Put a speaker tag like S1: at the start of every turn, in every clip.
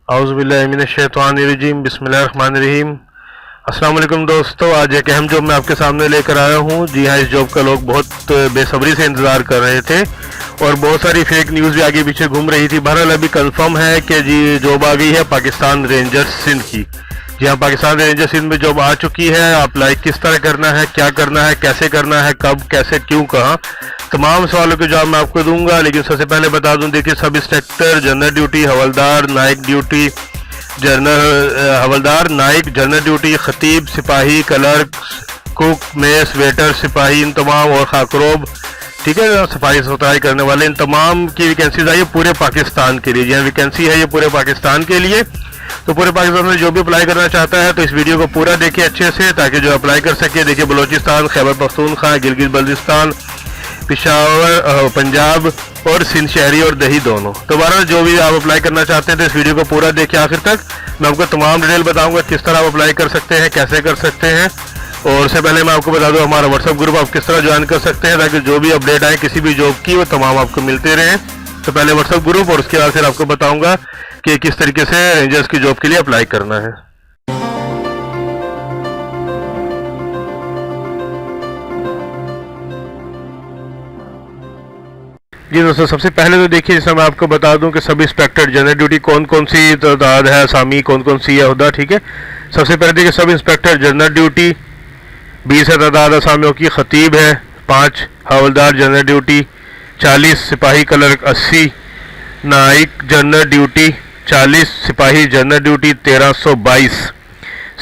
S1: औज़ुबिल्लाहिमिनश्शैतानिर्रजीम बिस्मिल्लाहिर्रहमानिर्रहीम। अस्सलाम वालेकुम दोस्तों, आज एक अहम जॉब मैं आपके सामने लेकर आया हूँ। जी हाँ, इस जॉब का लोग बहुत बेसब्री से इंतज़ार कर रहे थे और बहुत सारी फेक न्यूज़ भी आगे पीछे घूम रही थी। बहरहाल अभी कंफर्म है कि जी जॉब आ गई है पाकिस्तान रेंजर्स सिंध की। जी हाँ, पाकिस्तान रेंजर्स सिंध में जॉब आ चुकी है। अप्लाई किस तरह करना है, क्या करना है, कैसे करना है, कब, कैसे, क्यों, कहाँ, तमाम सवालों के जवाब मैं आपको दूंगा। लेकिन सबसे पहले बता दूं, देखिए, सब इंस्पेक्टर, जनरल ड्यूटी, हवलदार, नाइक ड्यूटी, हवलदार, नाइक, जनरल ड्यूटी, खतीब, सिपाही, क्लर्क, कुक, मेस, वेटर, सिपाही, इन तमाम, और खाकरोब, ठीक है, सफाई सुथराई करने वाले, इन तमाम की वैकेंसीज आई है पूरे पाकिस्तान के लिए। जी हाँ, वैकेंसी है ये पूरे पाकिस्तान के लिए। तो पूरे पाकिस्तान में जो भी अप्लाई करना चाहता है तो इस वीडियो को पूरा देखिए अच्छे से, ताकि जो अप्लाई कर सके। देखिए, बलूचिस्तान, खैबर पख्तूनख्वा, गिलगित बल्तिस्तान, पेशावर, पंजाब और सिंध शहरी और दही दोनों। तो बहरहाल जो भी आप अप्लाई करना चाहते हैं तो इस वीडियो को पूरा देखिए आखिर तक। मैं आपको तमाम डिटेल बताऊंगा किस तरह आप अप्लाई कर सकते हैं, कैसे कर सकते हैं। और उससे पहले मैं आपको बता दूं, हमारा व्हाट्सएप ग्रुप आप किस तरह ज्वाइन कर सकते हैं, ताकि जो भी अपडेट आए किसी भी जॉब की वो तमाम आपको मिलते रहें। तो पहले व्हाट्सएप ग्रुप और उसके बाद फिर आपको बताऊंगा कि किस तरीके से रेंजर्स की जॉब के लिए अप्लाई करना है। जी दोस्तों, सबसे पहले तो देखिए, जैसा मैं आपको बता दूं कि सब इंस्पेक्टर जनरल ड्यूटी कौन कौन सी तादाद है, असामी कौन कौन सी है हुदा, ठीक है। सबसे पहले देखिए, सब इंस्पेक्टर जनरल ड्यूटी 20 है तादाद असामियों की, खतीब है 5, हवलदार जनरल ड्यूटी 40, सिपाही क्लर्क 80, नाइक जनरल ड्यूटी 40, सिपाही जनरल ड्यूटी 1322,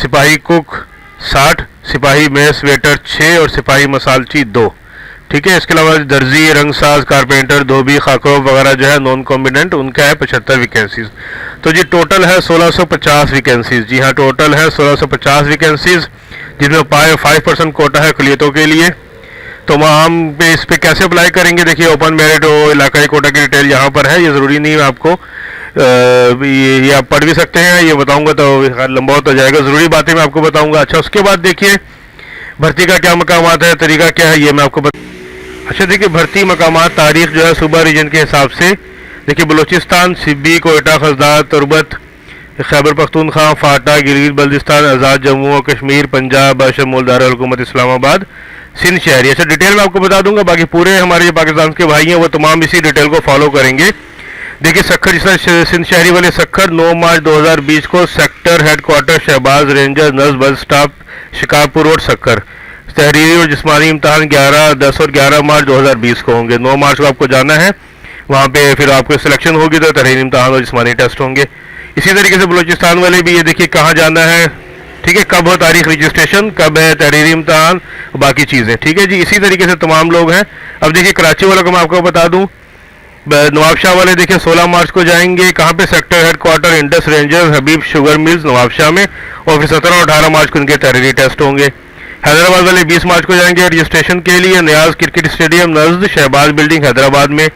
S1: सिपाही कुक 60, सिपाही मेस वेटर 6 और सिपाही मसालची 2, ठीक है। इसके अलावा दर्जी, रंगसाज, कारपेंटर, धोबी, खाकरों वगैरह जो है नॉन कॉम्बिडेंट, उनका है 75 वैकेंसीज। तो जी टोटल है 1650 वैकेंसीज। जी हाँ, टोटल है 1650 वैकेंसीज, जिसमें 5% कोटा है अक़लियतों के लिए। तो हम इस पे कैसे अप्लाई करेंगे, देखिए, ओपन मेरिट और इलाकाई कोटा की डिटेल यहाँ पर है। ये ज़रूरी नहीं है आपको, ये आप पढ़ भी सकते हैं, ये बताऊंगा तो लंबा होता जाएगा। ज़रूरी बातें मैं आपको बताऊंगा। अच्छा, उसके बाद देखिए भर्ती का क्या मकामात है, तरीका क्या है, ये मैं आपको अच्छा देखिए, भर्ती मकामात तारीख जो है सूबा रीजन के हिसाब से। देखिए, बलूचिस्तान, सिब्बी, कोयटा, खजदार, तुरबत, खैबर पख्तूनख्वा, फाटा, गिलगित बल्तिस्तान, आज़ाद जम्मू और कश्मीर, पंजाब, बशमूल दारुल-हुकूमत इस्लामाबाद, सिंध शहरी। अच्छा, डिटेल में आपको बता दूंगा, बाकी पूरे हमारे जो पाकिस्तान के भाई हैं वो तमाम इसी डिटेल को फॉलो करेंगे। देखिए, सखर, जिसमें सिंध शहरी वाले सखर 9 मार्च 2020 को sector headquarter Shahbaz ranger nurse bus staff Shikarpur road Sukkur. तहरीरी और जिस्मानी इम्तहान 11, 10 और 11 मार्च 2020 को होंगे। 9 मार्च को आपको जाना है वहाँ पे, फिर आपको सिलेक्शन होगी तो तहरीरी इम्तहान और जिस्मानी टेस्ट होंगे। इसी तरीके से बलूचिस्तान वाले भी, ये देखिए कहाँ जाना है, ठीक है, कब हो तारीख रजिस्ट्रेशन, कब है तहरीरी इम्तहान, बाकी चीज़ें, ठीक है जी। इसी तरीके से तमाम लोग हैं। अब देखिए, कराची वालों को मैं आपको बता दूँ, नवाबशाह वाले देखिए 16 मार्च को जाएंगे। कहाँ पे, सेक्टर हेडक्वार्टर इंडस रेंजर हबीब शुगर मिल्स नवाबशाह में, और फिर 17 और 18 मार्च को उनके तहरीरी टेस्ट होंगे। हैदराबाद वाले 20 मार्च को जाएंगे रजिस्ट्रेशन के लिए, न्याज क्रिकेट स्टेडियम नज़द शहबाज बिल्डिंग हैदराबाद में,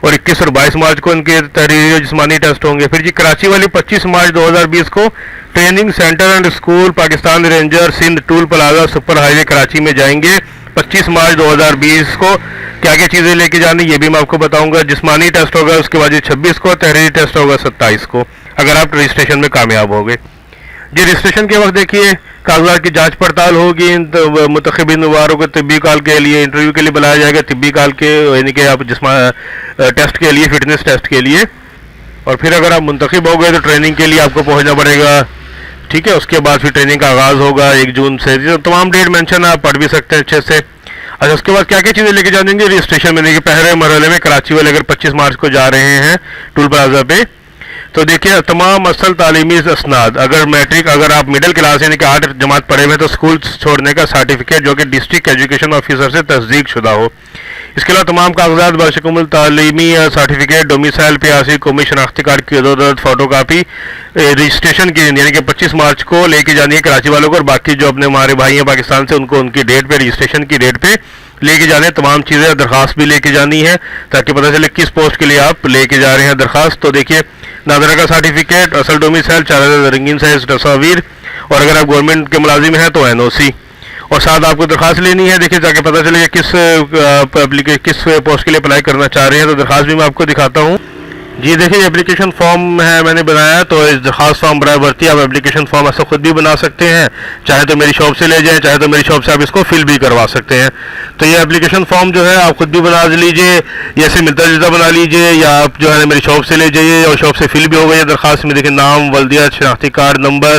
S1: और 21 और 22 मार्च को उनके तहरीरी और जिस्मानी टेस्ट होंगे। फिर जी कराची वाले 25 मार्च 2020 को training centre and school Pakistan ranger Sindh toll plaza super highway Karachi में जाएंगे 25 मार्च 2020 को। क्या क्या चीज़ें लेके जानी ये भी मैं आपको बताऊंगा। जिस्मानी टेस्ट होगा उसके बाद 26 को, तहरीरी टेस्ट होगा 27 को, अगर आप रजिस्ट्रेशन में कामयाब हो गए। जी रजिस्ट्रेशन के वक्त देखिए कागजात की जांच पड़ताल होगी। मुतखिबिन उम्मीदवारों को तिब्बी काल के लिए इंटरव्यू के लिए बुलाया जाएगा, तिब्बी काल के यानी कि आप टेस्ट के लिए, फिटनेस टेस्ट के लिए। और फिर अगर आप मुंतखब हो गए तो ट्रेनिंग के लिए आपको पहुंचना पड़ेगा, ठीक है। उसके बाद फिर ट्रेनिंग का आगाज़ होगा 1 जून से। जो तमाम डेट मेंशन है, आप पढ़ भी सकते हैं अच्छे से। अच्छा, उसके बाद क्या क्या चीज़ें लेके जाएंगे रजिस्ट्रेशन में। देखिए, पहले मरहले में कराची वाले अगर 25 मार्च को जा रहे हैं टूल प्लाजा पे, तो देखिए तमाम असल तालीमी असनाद, अगर मैट्रिक, अगर आप मिडिल क्लास यानी कि 8 जमात पढ़े हुए तो स्कूल छोड़ने का सर्टिफिकेट जो कि डिस्ट्रिक्ट एजुकेशन ऑफिसर से तस्दीक शुदा हो। इसके अलावा तमाम कागजात बशमुल तालीमी सर्टिफिकेट, डोमिसाइल, प्यासी, कौमी शनाख्ती कार्ड की दो फोटो कापी रजिस्ट्रेशन के यानी कि 25 मार्च को लेके जानी है कराची वालों को, और बाकी जो अपने हमारे भाई हैं पाकिस्तान से उनको उनकी डेट पे, रजिस्ट्रेशन की डेट पे लेके जाने तमाम चीज़ें। दरख्वास्त भी लेके जानी है ताकि पता चले किस पोस्ट के लिए आप लेके जा रहे हैं दरख्वास्त। तो देखिए, नादरा का सर्टिफिकेट, असल डोमिसाइल, 4 रंगीन साइज तस्वीर, और अगर आप गवर्नमेंट के मुलाजिम हैं तो NOC, और साथ आपको दरख्वास्त लेनी है। देखिए, ताकि पता चले किस पोस्ट के लिए अप्लाई करना चाह रहे हैं। तो दरख्वास्त भी मैं आपको दिखाता हूँ। जी देखिए, एप्लीकेशन फॉर्म है मैंने बनाया, तो इस दरखास्त फॉर्म बराए भर्ती आप एप्लीकेशन फॉर्म ऐसा खुद भी बना सकते हैं, चाहे तो मेरी शॉप से ले जाएं, चाहे तो मेरी शॉप से आप इसको फिल भी करवा सकते हैं। तो ये एप्लीकेशन फॉर्म जो है आप खुद भी बना लीजिए, या ऐसे मिलता जुलता बना लीजिए, या आप जो है मेरी शॉप से ले जाइए और शॉप से फिल भी हो गई है। दरखास्त में देखिए नाम, वल्दियत, शनाख्ती कार्ड नंबर,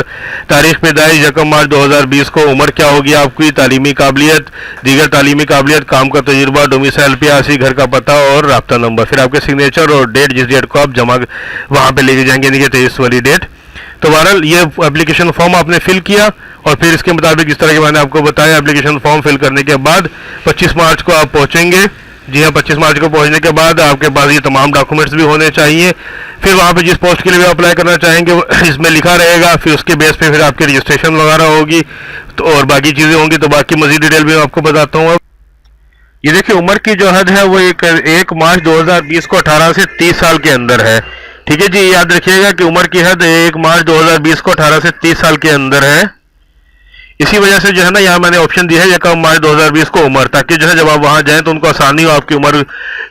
S1: तारीख पैदाइश 1 मार्च 2020 को, उम्र क्या होगी आपकी, तालीमी काबिलियत, दीगर तालीमी काबिलियत, काम का तजुर्बा, डोमिसाइल पियासी, घर का पता और राब्ता नंबर, फिर आपके सिग्नेचर और डेट, जिस डेट को आप जमा वहां पे लेके जाएंगे, यानी कि 23 वाली डेट। तो बहरहाल ये एप्लीकेशन फॉर्म आपने फिल किया और फिर इसके मुताबिक जिस तरह के मैंने आपको बताया, एप्लीकेशन फॉर्म फिल करने के बाद 25 मार्च को आप पहुंचेंगे। जी हाँ, 25 मार्च को पहुंचने के बाद आपके पास ये तमाम डॉक्यूमेंट्स भी होने चाहिए। फिर वहाँ पे जिस पोस्ट के लिए भी अप्लाई करना चाहेंगे इसमें लिखा रहेगा, फिर उसके बेस पे फिर आपकी रजिस्ट्रेशन वगैरह होगी तो और बाकी चीज़ें होंगी। तो बाकी मजीद डिटेल भी मैं आपको बताता हूँ। ये देखिए, उम्र की जो हद है वो 1 मार्च 2020 को 18 से 30 साल के अंदर है। ठीक है जी, याद रखिएगा कि उम्र की हद 1 मार्च 2020 को 18 से 30 साल के अंदर है। इसी वजह से जो है ना यहाँ मैंने ऑप्शन दिया है 1 मार्च 2020 को उम्र, ताकि जो है जब आप वहाँ जाएं तो उनको आसानी हो आपकी उम्र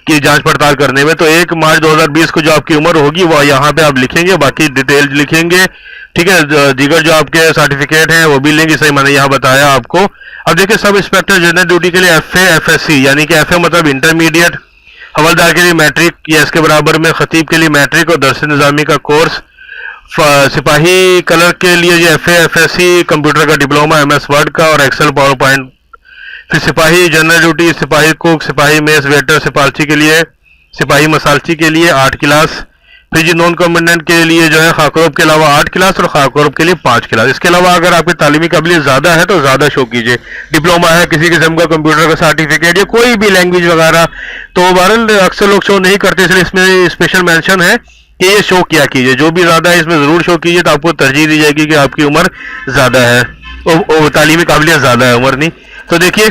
S1: की जांच पड़ताल करने में। तो 1 मार्च 2020 को जो आपकी उम्र होगी वो यहाँ पे आप लिखेंगे, बाकी डिटेल लिखेंगे। ठीक है, दीगर जो आपके सर्टिफिकेट हैं वो भी लेंगे, सही मैंने यहाँ बताया आपको। अब देखिए, सब इंस्पेक्टर जनरल ड्यूटी के लिए FA FSC, यानी कि FA मतलब इंटरमीडिएट, हवलदार के लिए मैट्रिक या इसके बराबर में, खतीब के लिए मैट्रिक और दरस निज़ामी का कोर्स, सिपाही कलर के लिए ये FA FSC, कंप्यूटर का डिप्लोमा, MS वर्ड का और एक्सेल पावर पॉइंट। फिर सिपाही जनरल ड्यूटी, सिपाही कुक, सिपाही मेस वेटर, सिपालची के लिए, सिपाही मसालची के लिए 8 क्लास। फिर जी नॉन कमांडेंट के लिए जो है खाकरोब के अलावा 8 क्लास और खाकरोब के लिए 5 क्लास। इसके अलावा अगर आपकी तालीमी काबिलियत ज़्यादा है तो ज़्यादा शो कीजिए, डिप्लोमा है, किसी किस्म का कंप्यूटर का सर्टिफिकेट या कोई भी लैंग्वेज वगैरह। तो बहरहाल अक्सर लोग शो नहीं करते, इसलिए इसमें स्पेशल मेंशन है कि ये शो किया कीजिए, जो भी ज़्यादा है इसमें ज़रूर शो कीजिए, तो आपको तरजीह दी जाएगी कि आपकी उम्र ज़्यादा है, तालीमी काबिलियत ज़्यादा है, उम्र नहीं। तो देखिए,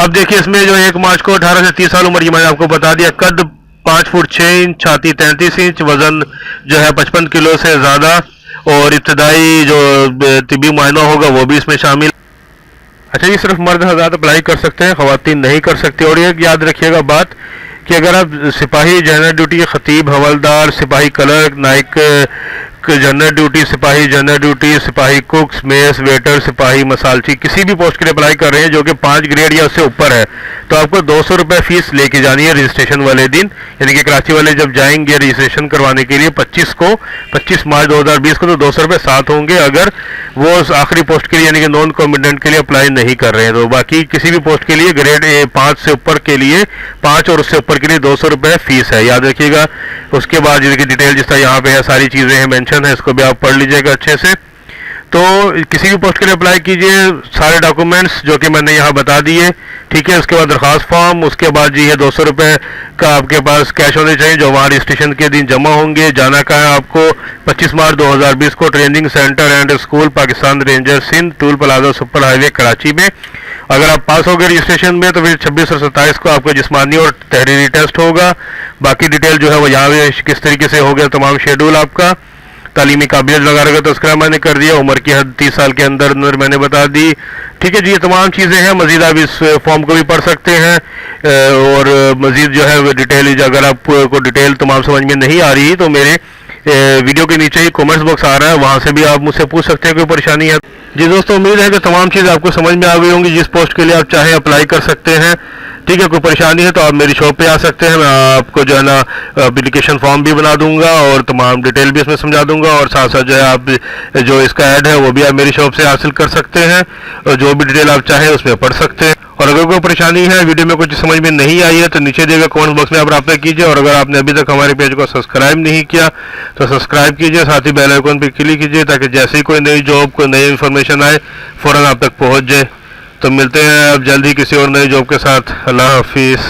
S1: अब देखिए इसमें जो 1 मार्च को 18 से 30 साल उम्र की मैंने आपको बता दिया। कद 5 फुट 6 इंच, छाती 33 इंच, वजन जो है 55 किलो से ज़्यादा, और इब्तदाई जो तिबी मुआयना होगा वो भी इसमें शामिल। अच्छा, ये सिर्फ मर्द हज़रात अप्लाई कर सकते हैं, ख़वातीन नहीं कर सकते। और ये याद रखिएगा बात कि अगर आप सिपाही जनरल ड्यूटी के खतीब, हवलदार, सिपाही क्लर्क, नाइक जनरल ड्यूटी, सिपाही जनरल ड्यूटी, सिपाही कुक्स, मेस वेटर, सिपाही मसालची, किसी भी पोस्ट के लिए अप्लाई कर रहे हैं जो कि 5 ग्रेड या उससे ऊपर है, तो आपको 200 रुपये फीस लेके जानी है रजिस्ट्रेशन वाले दिन। यानी कि कराची वाले जब जाएंगे रजिस्ट्रेशन करवाने के लिए 25 मार्च 2020 को, तो 200 रुपये साथ होंगे अगर वो उस आखिरी पोस्ट के लिए यानी कि नॉन कॉम्बिडेंट के लिए अप्लाई नहीं कर रहे हैं। तो बाकी किसी भी पोस्ट के लिए ग्रेड 5 से ऊपर के लिए 5 और उससे ऊपर के लिए 200 रुपये फीस है, याद रखिएगा। उसके बाद जिसकी डिटेल जिस तरह यहाँ पे है, सारी चीज़ें हैं मेंशन है, इसको भी आप पढ़ लीजिएगा अच्छे से। तो किसी भी पोस्ट के लिए अप्लाई कीजिए, सारे डॉक्यूमेंट्स जो कि मैंने यहाँ बता दिए। ठीक है, उसके बाद दरखास्त फॉर्म, उसके बाद जी है 200 रुपये का आपके पास कैश होने चाहिए जो वहाँ रजिस्ट्रेशन के दिन जमा होंगे। जाना का है आपको 25 मार्च 2020 को training centre and school Pakistan ranger Sindh, toll plaza super highway Karachi में। अगर आप पास हो गए रजिस्ट्रेशन में तो फिर 26 और 27 को आपका जिस्मानी और तहरीरी टेस्ट होगा। बाकी डिटेल जो है वो यहाँ किस तरीके से हो गया तमाम शेड्यूल आपका, तालीमी काबिलियत वगैरह का तस्करा मैंने कर दिया, उम्र की हद 30 साल के अंदर अंदर मैंने बता दी। ठीक है जी, ये तमाम चीज़ें हैं। मज़ीद आप इस फॉर्म को भी पढ़ सकते हैं और मज़ीद जो है डिटेल, अगर आपको डिटेल तमाम समझ में नहीं आ रही तो मेरे वीडियो के नीचे ही कमेंट्स बॉक्स आ रहा है, वहाँ से भी आप मुझसे पूछ सकते हैं कोई परेशानी है। जी दोस्तों, उम्मीद है कि तमाम चीज़ आपको समझ में आ गई होंगी। जिस पोस्ट के लिए आप चाहें अप्लाई कर सकते हैं। ठीक है, कोई परेशानी है तो आप मेरी शॉप पे आ सकते हैं, मैं आपको जो है ना एप्लीकेशन फॉर्म भी बना दूंगा और तमाम डिटेल भी इसमें समझा दूंगा, और साथ साथ जो है आप जो इसका ऐड है वो भी आप मेरी शॉप से हासिल कर सकते हैं, और जो भी डिटेल आप चाहें उसमें पढ़ सकते हैं। और अगर कोई परेशानी है, वीडियो में कुछ समझ में नहीं आई है, तो नीचे दिए गए कमेंट बॉक्स में आप रब्ता कीजिए। और अगर आपने अभी तक हमारे पेज को सब्सक्राइब नहीं किया तो सब्सक्राइब कीजिए, साथ ही बेल आइकन पर क्लिक कीजिए ताकि जैसे ही कोई नई जॉब, कोई नई इन्फॉर्मेशन आए फ़ौरन आप तक पहुँच जाए। तो मिलते हैं अब जल्दी किसी और नई जॉब के साथ। अल्लाह हाफिज़।